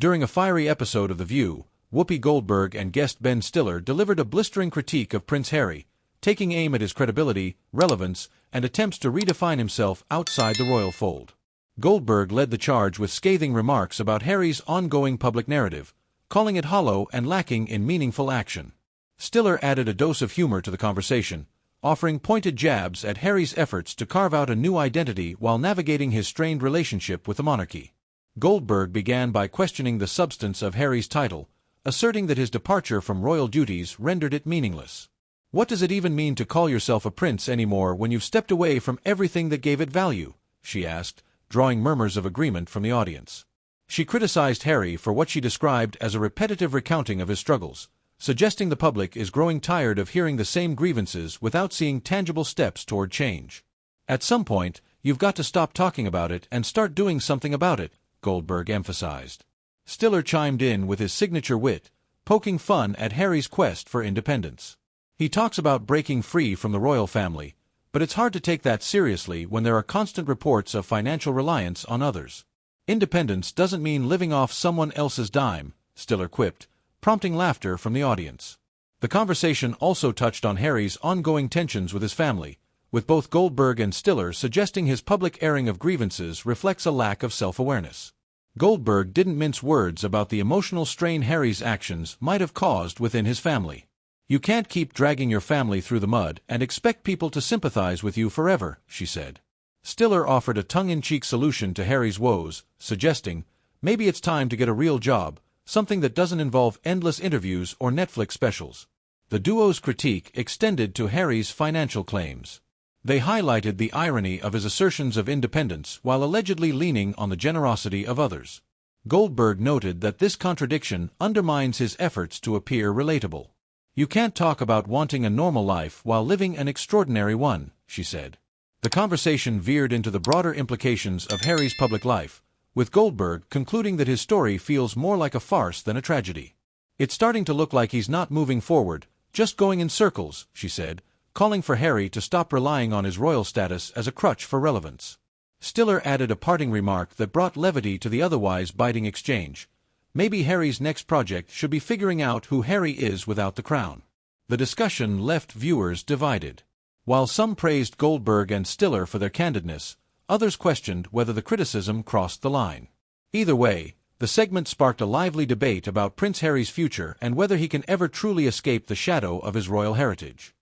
During a fiery episode of The View, Whoopi Goldberg and guest Ben Stiller delivered a blistering critique of Prince Harry, taking aim at his credibility, relevance, and attempts to redefine himself outside the royal fold. Goldberg led the charge with scathing remarks about Harry's ongoing public narrative, calling it hollow and lacking in meaningful action. Stiller added a dose of humor to the conversation, offering pointed jabs at Harry's efforts to carve out a new identity while navigating his strained relationship with the monarchy. Goldberg began by questioning the substance of Harry's title, asserting that his departure from royal duties rendered it meaningless. "What does it even mean to call yourself a prince anymore when you've stepped away from everything that gave it value?" she asked, drawing murmurs of agreement from the audience. She criticized Harry for what she described as a repetitive recounting of his struggles, suggesting the public is growing tired of hearing the same grievances without seeing tangible steps toward change. "At some point, you've got to stop talking about it and start doing something about it," Goldberg emphasized. Stiller chimed in with his signature wit, poking fun at Harry's quest for independence. "He talks about breaking free from the royal family, but it's hard to take that seriously when there are constant reports of financial reliance on others. Independence doesn't mean living off someone else's dime," Stiller quipped, prompting laughter from the audience. The conversation also touched on Harry's ongoing tensions with his family, with both Goldberg and Stiller suggesting his public airing of grievances reflects a lack of self-awareness. Goldberg didn't mince words about the emotional strain Harry's actions might have caused within his family. "You can't keep dragging your family through the mud and expect people to sympathize with you forever," she said. Stiller offered a tongue-in-cheek solution to Harry's woes, suggesting, "Maybe it's time to get a real job, something that doesn't involve endless interviews or Netflix specials." The duo's critique extended to Harry's financial claims. They highlighted the irony of his assertions of independence while allegedly leaning on the generosity of others. Goldberg noted that this contradiction undermines his efforts to appear relatable. "You can't talk about wanting a normal life while living an extraordinary one," she said. The conversation veered into the broader implications of Harry's public life, with Goldberg concluding that his story feels more like a farce than a tragedy. "It's starting to look like he's not moving forward, just going in circles," she said, calling for Harry to stop relying on his royal status as a crutch for relevance. Stiller added a parting remark that brought levity to the otherwise biting exchange. Maybe Harry's next project should be figuring out who Harry is without the crown. The discussion left viewers divided. While some praised Goldberg and Stiller for their candidness, others questioned whether the criticism crossed the line. Either way, the segment sparked a lively debate about Prince Harry's future and whether he can ever truly escape the shadow of his royal heritage.